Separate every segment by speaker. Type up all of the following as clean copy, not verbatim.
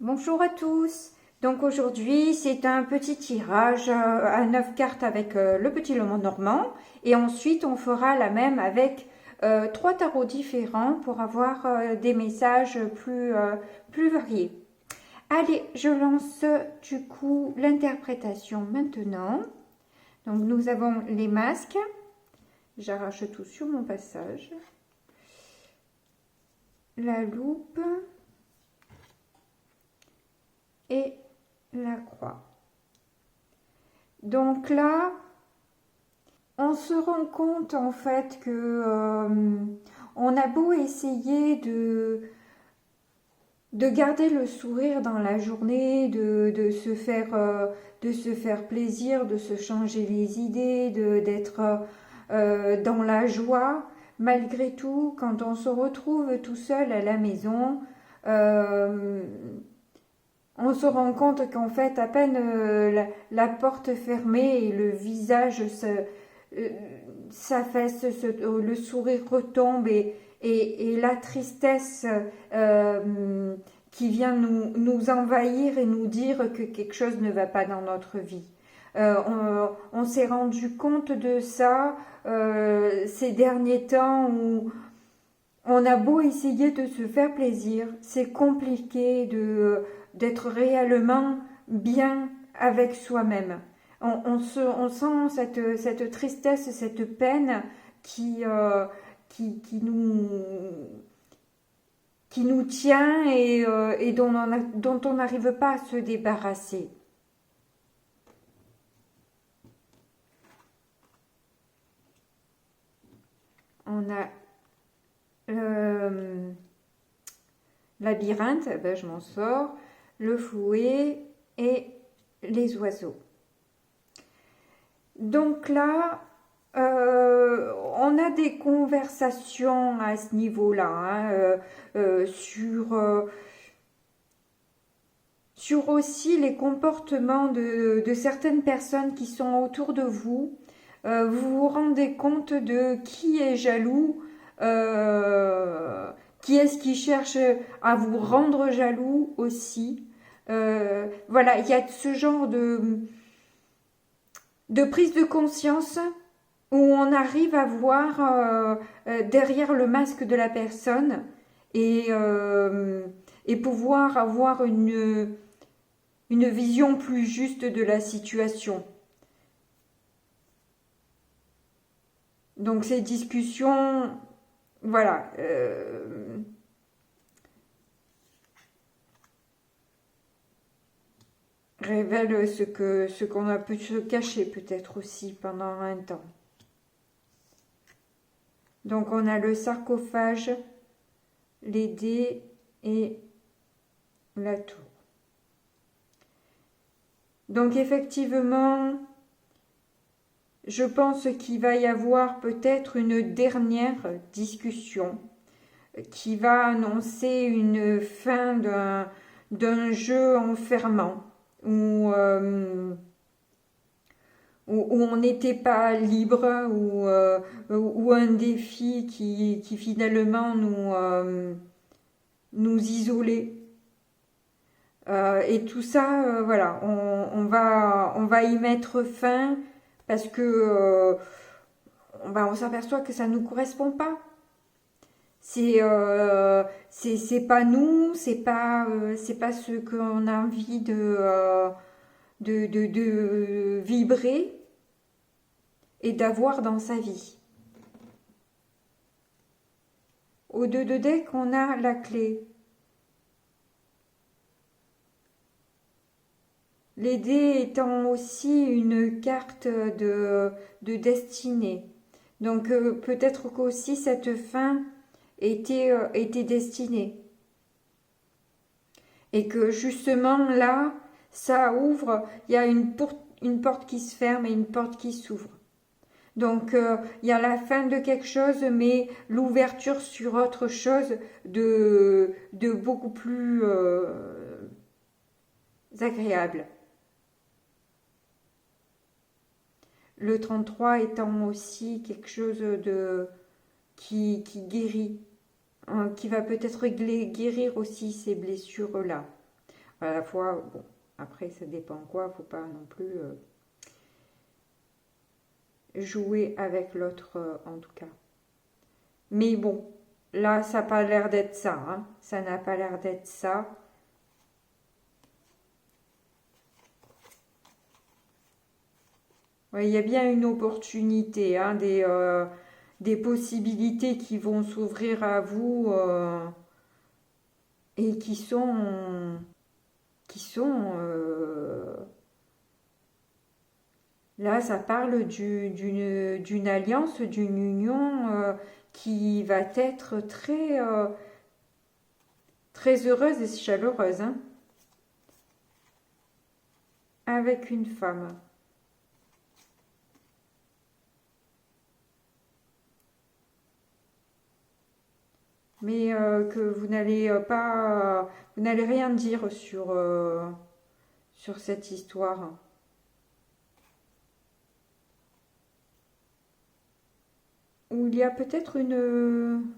Speaker 1: Bonjour à tous. Donc aujourd'hui, c'est un petit tirage à 9 cartes avec le petit Lenormand. Et ensuite, on fera la même avec 3 tarots différents pour avoir des messages plus variés. Allez, je lance du coup l'interprétation maintenant. Donc nous avons les masques. J'arrache tout sur mon passage. La loupe. Et la croix. Donc là, on se rend compte en fait que on a beau essayer de garder le sourire dans la journée, de se faire plaisir, de se changer les idées, d'être dans la joie. Malgré tout, quand on se retrouve tout seul à la maison, on se rend compte qu'en fait, à peine la porte fermée et le visage s'affaisse, le sourire retombe et la tristesse qui vient nous envahir et nous dire que quelque chose ne va pas dans notre vie. On s'est rendu compte de ça ces derniers temps où on a beau essayer de se faire plaisir, c'est compliqué d'être réellement bien avec soi-même. On sent cette tristesse, cette peine qui, qui nous tient et dont on n'arrive pas à se débarrasser. On a labyrinthe, ben je m'en sors, le fouet et les oiseaux. Donc là, on a des conversations à ce niveau-là, hein, sur aussi les comportements de certaines personnes qui sont autour de vous. Vous vous rendez compte de qui est jaloux, qui est-ce qui cherche à vous rendre jaloux aussi. Voilà, il y a ce genre de prise de conscience où on arrive à voir derrière le masque de la personne et pouvoir avoir une vision plus juste de la situation. Donc ces discussions, voilà, révèlent ce qu'on a pu se cacher peut-être aussi pendant un temps. Donc on a le sarcophage, les dés et la tour. Donc effectivement, je pense qu'il va y avoir peut-être une dernière discussion qui va annoncer une fin d'un jeu enfermant où on n'était pas libre, ou un défi qui finalement nous isolait. Et tout ça, voilà, on va y mettre fin parce que on s'aperçoit que ça ne nous correspond pas. C'est pas nous, c'est pas ce qu'on a envie de vibrer et d'avoir dans sa vie. Au 2 de deck, on a la clé. Les dés étant aussi une carte de destinée. Donc peut-être qu'aussi cette fin était destinée. Et que justement là, ça ouvre, il y a une porte qui se ferme et une porte qui s'ouvre. Donc il y a la fin de quelque chose, mais l'ouverture sur autre chose de beaucoup plus agréable. Le 33 étant aussi quelque chose qui guérit, hein, qui va peut-être guérir aussi ces blessures-là. À la fois, bon, après ça dépend quoi, faut pas non plus jouer avec l'autre en tout cas. Mais bon, là ça n'a pas l'air d'être ça, hein. Ça n'a pas l'air d'être ça. Ouais, il y a bien une opportunité, hein, des possibilités qui vont s'ouvrir à vous et qui sont là, ça parle d'une alliance, d'une union qui va être très heureuse et chaleureuse, hein, avec une femme. Mais que vous n'allez vous n'allez rien dire sur cette histoire. Ou il y a peut-être une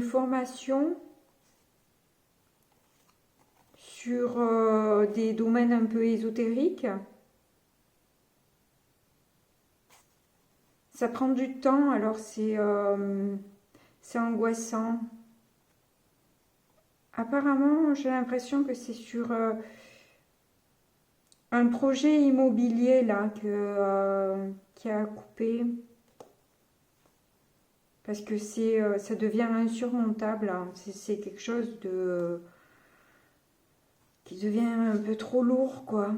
Speaker 1: formation sur des domaines un peu ésotériques. Ça prend du temps, alors c'est angoissant. Apparemment, j'ai l'impression que c'est sur un projet immobilier là qui a coupé parce que ça devient insurmontable, hein. C'est quelque chose de qui devient un peu trop lourd quoi.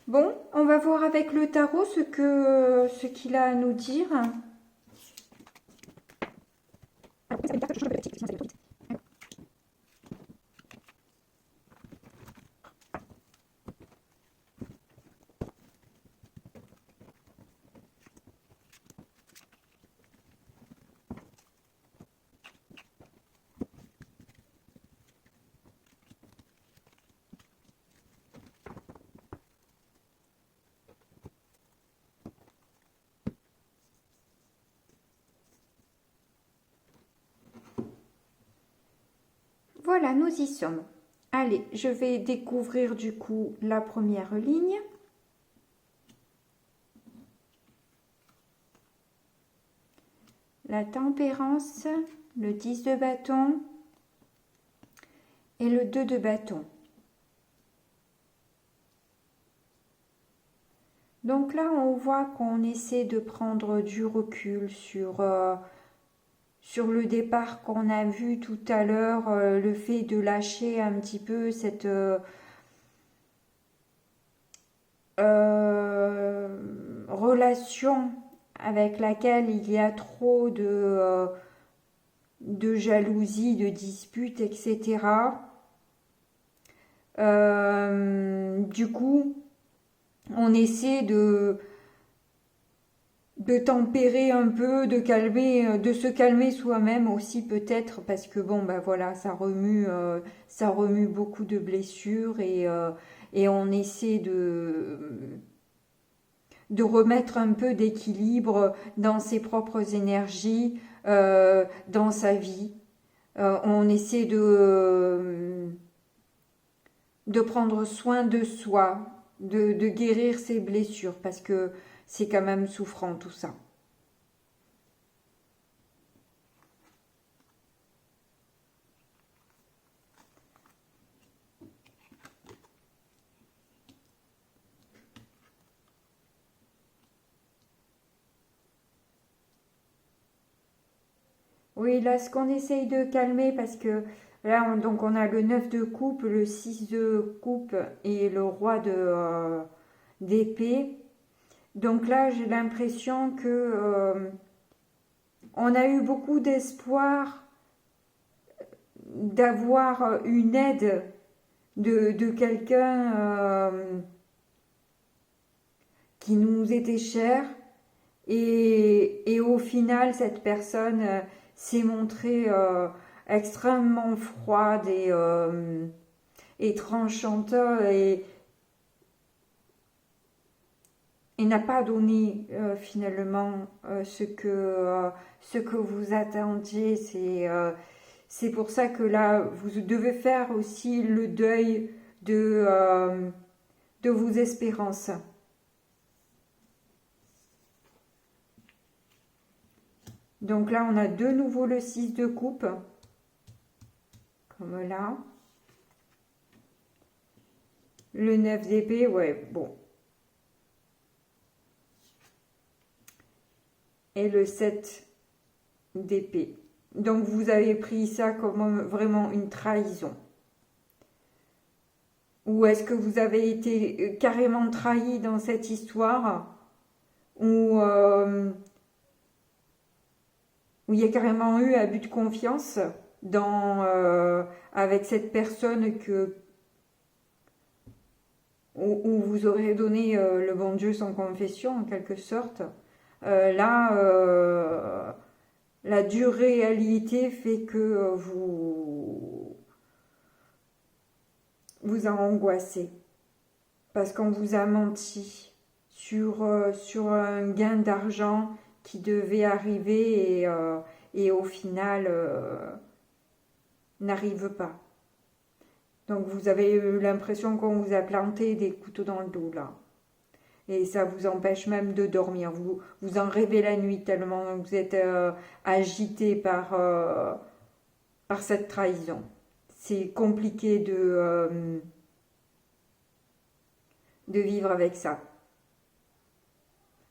Speaker 1: Bon, on va voir avec le tarot ce qu'il a à nous dire. Voilà, nous y sommes. Allez, je vais découvrir du coup la première ligne. La tempérance, le 10 de bâton et le 2 de bâton. Donc là, on voit qu'on essaie de prendre du recul sur le départ qu'on a vu tout à l'heure, le fait de lâcher un petit peu cette relation avec laquelle il y a trop de jalousie, de disputes, etc. Du coup, on essaie de tempérer un peu, de calmer, de se calmer soi-même aussi peut-être parce que bon ben voilà ça remue beaucoup de blessures et on essaie de remettre un peu d'équilibre dans ses propres énergies, dans sa vie. On essaie de prendre soin de soi, de guérir ses blessures parce que c'est quand même souffrant tout ça. Oui, là, ce qu'on essaye de calmer, parce que là, donc on a le 9 de coupe, le 6 de coupe et le roi d'épée. Donc là, j'ai l'impression que on a eu beaucoup d'espoir d'avoir une aide de quelqu'un qui nous était cher. Et au final, cette personne s'est montrée extrêmement froide et tranchante. Et et n'a pas donné finalement ce que vous attendiez. C'est pour ça que là, vous devez faire aussi le deuil de vos espérances. Donc là, on a de nouveau le 6 de coupe, comme là. Le 9 d'épée, ouais, bon. Et le 7 d'épée. Donc vous avez pris ça comme vraiment une trahison. Ou est-ce que vous avez été carrément trahi dans cette histoire où il y a carrément eu abus de confiance avec cette personne où vous aurez donné le bon Dieu sans confession en quelque sorte. Là, la dure réalité fait que vous en angoissez parce qu'on vous a menti sur un gain d'argent qui devait arriver et au final n'arrive pas. Donc vous avez eu l'impression qu'on vous a planté des couteaux dans le dos là. Et ça vous empêche même de dormir. Vous en rêvez la nuit tellement vous êtes agité par cette trahison. C'est compliqué de vivre avec ça.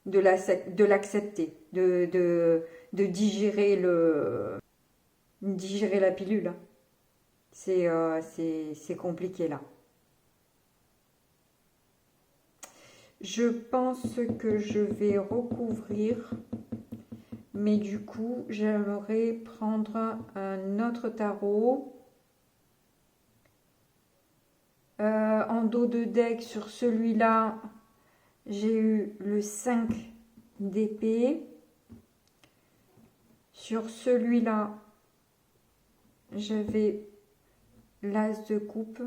Speaker 1: De l'accepter. De digérer la pilule. C'est compliqué là. Je pense que je vais recouvrir, mais du coup, j'aimerais prendre un autre tarot. En dos de deck, sur celui-là, j'ai eu le 5 d'épée. Sur celui-là, j'avais l'as de coupe.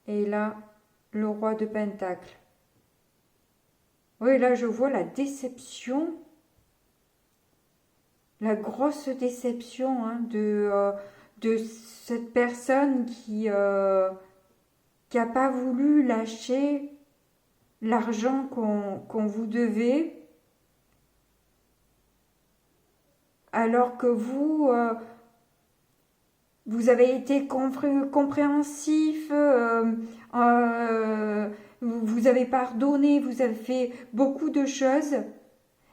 Speaker 1: Et là, le roi de pentacle. Oui, là, je vois la déception. La grosse déception hein, de cette personne qui n'a pas voulu lâcher l'argent qu'on vous devait. Alors que vous avez été compréhensif, vous avez pardonné, vous avez fait beaucoup de choses.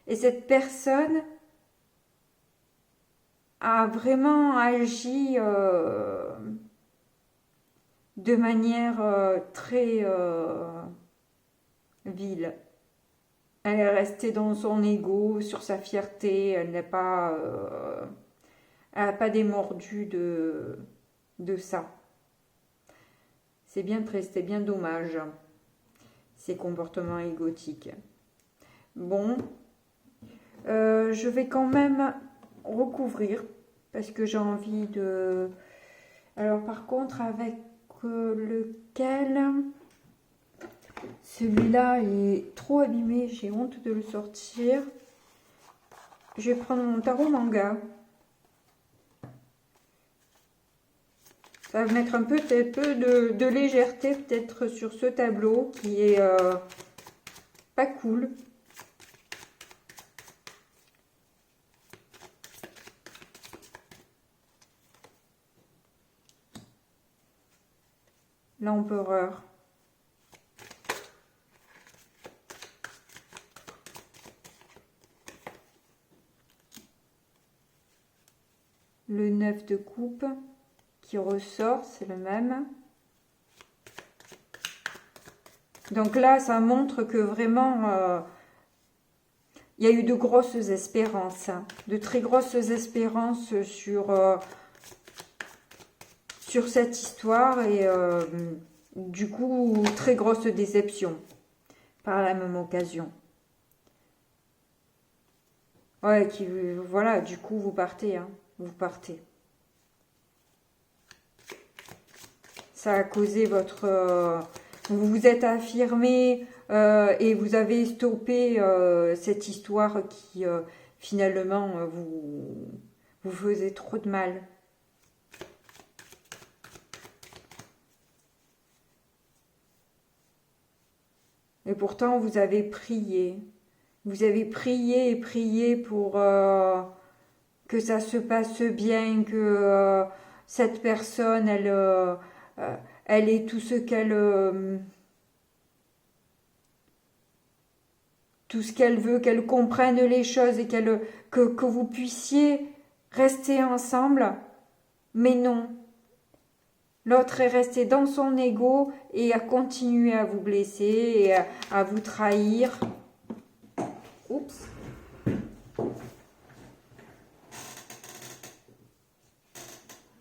Speaker 1: Et cette personne a vraiment agi de manière très vile. Elle est restée dans son ego, sur sa fierté, elle n'a pas démordu de ça. C'est bien triste, c'est bien dommage, ces comportements égotiques. Bon, je vais quand même recouvrir, parce que j'ai envie de... Alors par contre, avec lequel... Celui-là est trop abîmé, j'ai honte de le sortir. Je vais prendre mon tarot manga. Ça va mettre un peu de légèreté peut-être sur ce tableau qui est pas cool. L'empereur. Le 9 de coupe qui ressort, c'est le même. Donc là, ça montre que vraiment, il y a eu de grosses espérances, hein, de très grosses espérances sur cette histoire et du coup, très grosse déception par la même occasion. Ouais, voilà, du coup, vous partez, hein. Vous partez. ça a causé votre... vous vous êtes affirmé et vous avez stoppé cette histoire qui finalement vous faisait trop de mal. Et pourtant, vous avez prié. Vous avez prié et prié pour que ça se passe bien, que cette personne, elle ait tout ce qu'elle veut, qu'elle comprenne les choses et que vous puissiez rester ensemble. Mais non. L'autre est resté dans son ego et a continué à vous blesser et à vous trahir. Oups.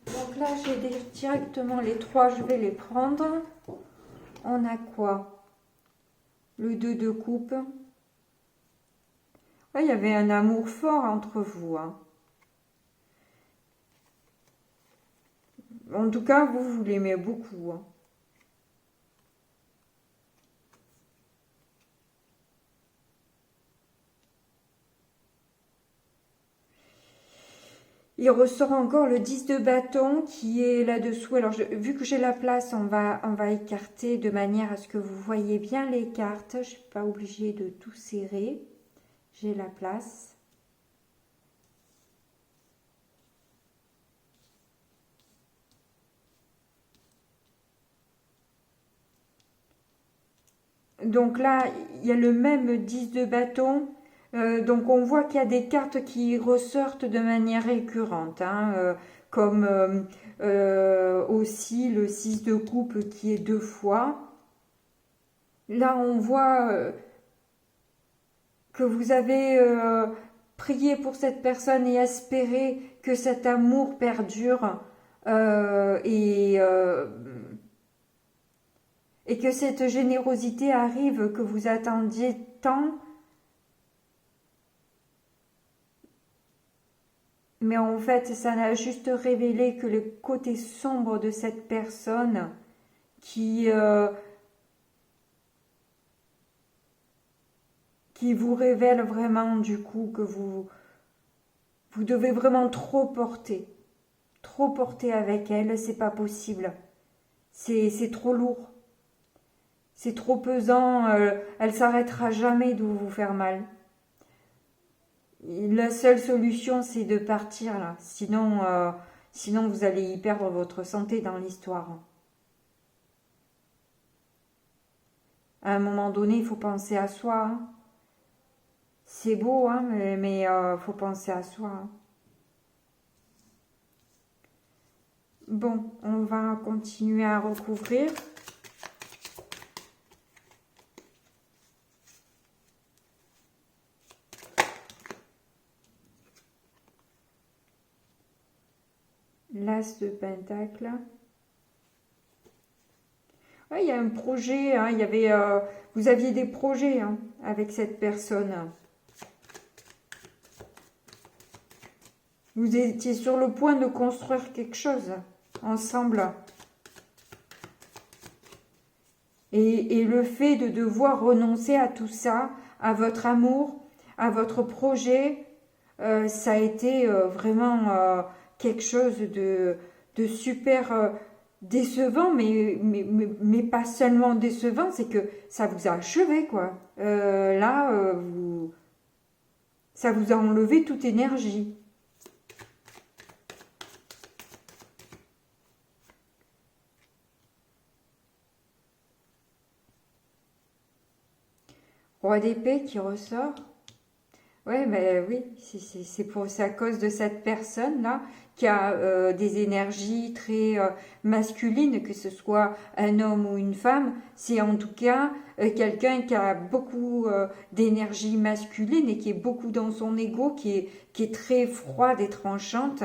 Speaker 1: Donc là, j'ai directement les 3, je vais les prendre. On a quoi? Le 2 de coupe. Il y avait un amour fort entre vous. Hein. En tout cas, vous l'aimez beaucoup. Hein. Il ressort encore le 10 de bâton qui est là-dessous. Alors, vu que j'ai la place, on va écarter de manière à ce que vous voyez bien les cartes. Je ne suis pas obligée de tout serrer. J'ai la place. Donc là, il y a le même 10 de bâton. Donc on voit qu'il y a des cartes qui ressortent de manière récurrente, hein, comme aussi le 6 de coupe qui est 2 fois. Là, on voit que vous avez prié pour cette personne et espéré que cet amour perdure et que cette générosité arrive que vous attendiez tant. Mais en fait, ça n'a juste révélé que le côté sombre de cette personne qui vous révèle vraiment du coup que vous devez vraiment trop porter avec elle, c'est pas possible, c'est trop lourd, c'est trop pesant, elle s'arrêtera jamais de vous faire mal. La seule solution, c'est de partir là. Sinon, vous allez y perdre votre santé dans l'histoire. À un moment donné, il faut penser à soi. Hein. C'est beau, hein, mais faut penser à soi. Hein. Bon, on va continuer à recouvrir. L'As de Pentacle. Ouais, il y a un projet, hein, vous aviez des projets hein, avec cette personne. Vous étiez sur le point de construire quelque chose ensemble. Et le fait de devoir renoncer à tout ça, à votre amour, à votre projet, ça a été vraiment quelque chose de super décevant, mais pas seulement décevant, c'est que ça vous a achevé, quoi. Là, ça vous a enlevé toute énergie. Roi d'épée qui ressort. Ouais, mais oui, c'est à cause de cette personne-là qui a des énergies très masculines, que ce soit un homme ou une femme. C'est en tout cas quelqu'un qui a beaucoup d'énergie masculine et qui est beaucoup dans son ego, qui est très froide et tranchante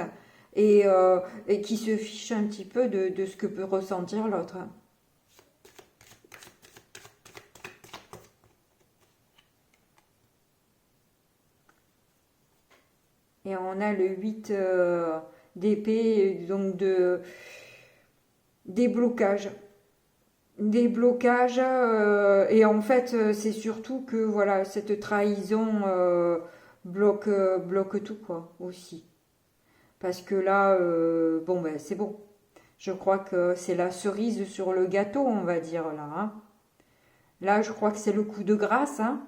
Speaker 1: et qui se fiche un petit peu de ce que peut ressentir l'autre. Et on a le 8 d'épée, donc des blocages. Des blocages, et en fait, c'est surtout que voilà, cette trahison bloque tout, quoi, aussi. Parce que là, bon, ben, c'est bon. Je crois que c'est la cerise sur le gâteau, on va dire, là, hein. Là, je crois que c'est le coup de grâce, hein,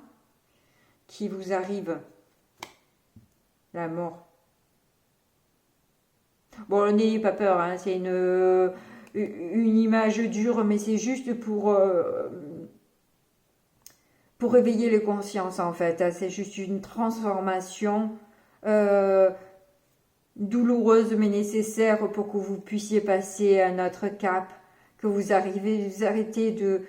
Speaker 1: qui vous arrive, la mort. Bon, n'ayez pas peur, hein, c'est une image dure, mais c'est juste pour éveiller les consciences, en fait, hein. C'est juste une transformation euh, douloureuse, mais nécessaire pour que vous puissiez passer à notre cap, que vous arrivez, vous arrêtez de,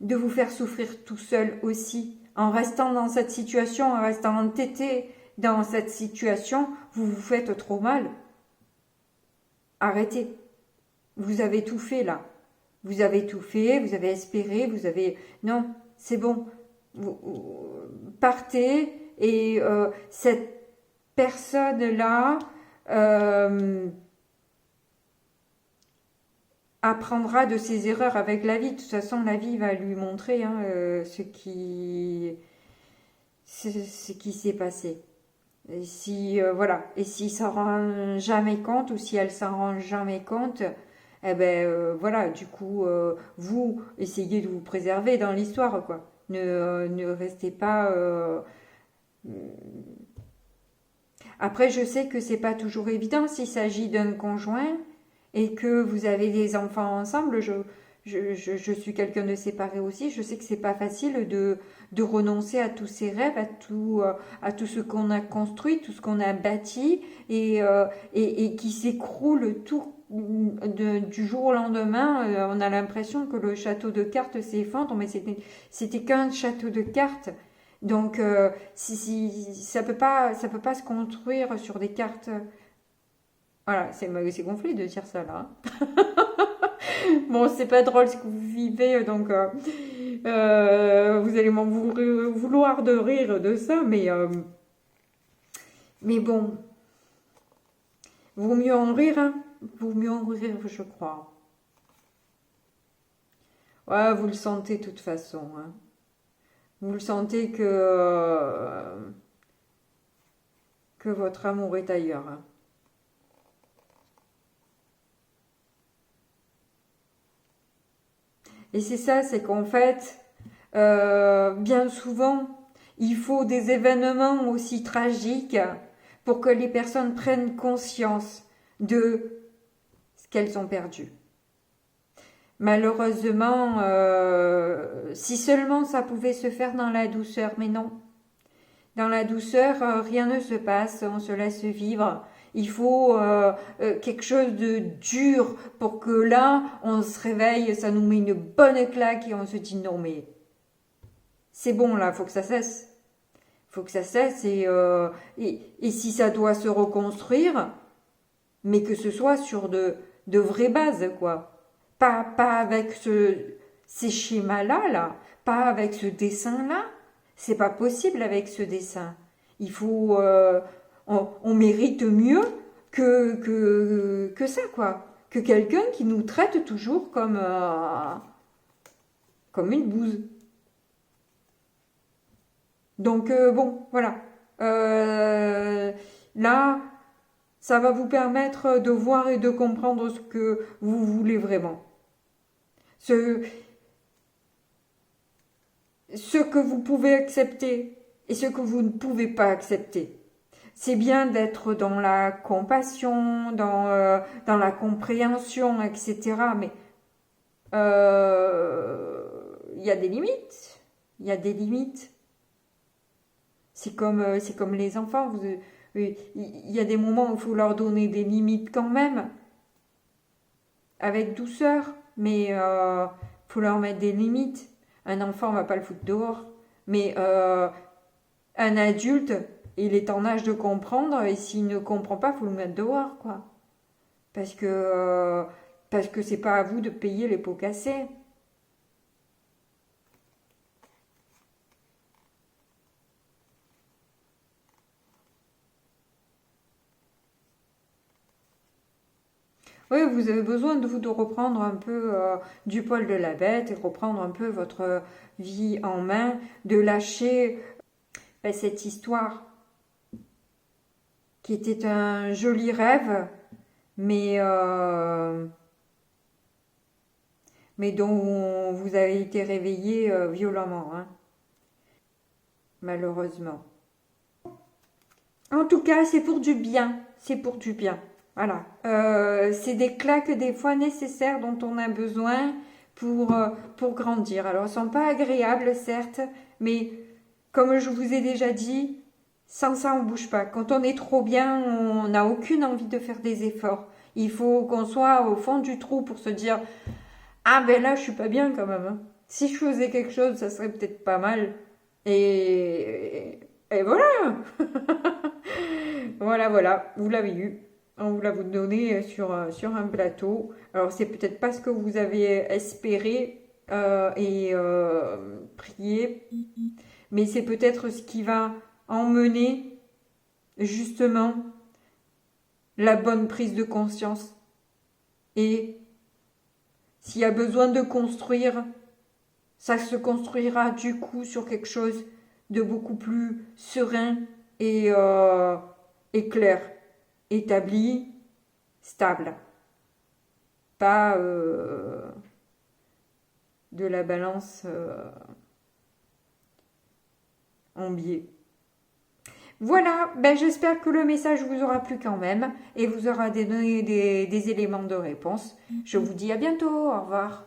Speaker 1: de vous faire souffrir tout seul aussi. En restant dans cette situation, en restant entêté dans cette situation, vous vous faites trop mal. Arrêtez. Vous avez tout fait là. Vous avez tout fait, vous avez espéré, vous avez... Non, c'est bon. Partez et cette personne-là apprendra de ses erreurs avec la vie. De toute façon, la vie va lui montrer, hein, ce qui s'est passé. Et si voilà, et s'il s'en rend jamais compte ou si elle s'en rend jamais compte, eh ben voilà, du coup vous essayez de vous préserver dans l'histoire, quoi. Ne restez pas. Après, je sais que c'est pas toujours évident s'il s'agit d'un conjoint et que vous avez des enfants ensemble. Je suis quelqu'un de séparé aussi. Je sais que c'est pas facile de renoncer à tous ses rêves, à tout ce qu'on a construit, tout ce qu'on a bâti et qui s'écroule tout du jour au lendemain. On a l'impression que le château de cartes s'effondre, mais c'était qu'un château de cartes. Donc, ça peut pas se construire sur des cartes. Voilà, c'est gonflé de dire ça là. Bon, c'est pas drôle ce que vous vivez, donc vous allez m'en vouloir de rire de ça, mais bon, vaut mieux en rire, hein. Vaut mieux en rire, je crois. Ouais, vous le sentez de toute façon, hein. Vous le sentez que votre amour est ailleurs, hein. Et c'est ça, c'est qu'en fait, bien souvent, il faut des événements aussi tragiques pour que les personnes prennent conscience de ce qu'elles ont perdu. Malheureusement, si seulement ça pouvait se faire dans la douceur, mais non. Dans la douceur, rien ne se passe, on se laisse vivre. Il faut quelque chose de dur pour que là, on se réveille, ça nous met une bonne claque et on se dit non mais c'est bon là, faut que ça cesse. Faut que ça cesse et si ça doit se reconstruire, mais que ce soit sur de vraies bases quoi. Pas avec ces schémas-là, là, pas avec ce dessin-là. C'est pas possible avec ce dessin. Il faut, on mérite mieux que ça, quoi. Que quelqu'un qui nous traite toujours comme une bouse. Donc, bon, voilà. Là, ça va vous permettre de voir et de comprendre ce que vous voulez vraiment. Ce, ce que vous pouvez accepter et ce que vous ne pouvez pas accepter. C'est bien d'être dans la compassion, dans la compréhension, etc. Mais il y a des limites. Il y a des limites. C'est comme les enfants. Il y a des moments où il faut leur donner des limites quand même, avec douceur. Mais faut leur mettre des limites. Un enfant, on va pas le foutre dehors. Mais un adulte, il est en âge de comprendre. Et s'il ne comprend pas, faut le mettre dehors, quoi. Parce que c'est pas à vous de payer les pots cassés. Oui, vous avez besoin de vous de reprendre un peu du poil de la bête et reprendre un peu votre vie en main, de lâcher cette histoire qui était un joli rêve, mais, mais dont vous avez été réveillé violemment, hein, malheureusement. En tout cas, c'est pour du bien, c'est pour du bien. Voilà, c'est des claques des fois nécessaires dont on a besoin pour grandir. Alors, elles ne sont pas agréables, certes, mais comme je vous ai déjà dit, sans ça, on ne bouge pas. Quand on est trop bien, on n'a aucune envie de faire des efforts. Il faut qu'on soit au fond du trou pour se dire « Ah ben là, je suis pas bien quand même, hein. Si je faisais quelque chose, ça serait peut-être pas mal. » Et voilà. Voilà, vous l'avez eu. On vous l'a donné sur un plateau. Alors, c'est peut-être pas ce que vous avez espéré et prié, mais c'est peut-être ce qui va emmener justement la bonne prise de conscience. Et s'il y a besoin de construire, ça se construira du coup sur quelque chose de beaucoup plus serein et clair, établi, stable. Pas de la balance en biais. Voilà, ben j'espère que le message vous aura plu quand même et vous aura donné des éléments de réponse. Je vous dis à bientôt, au revoir.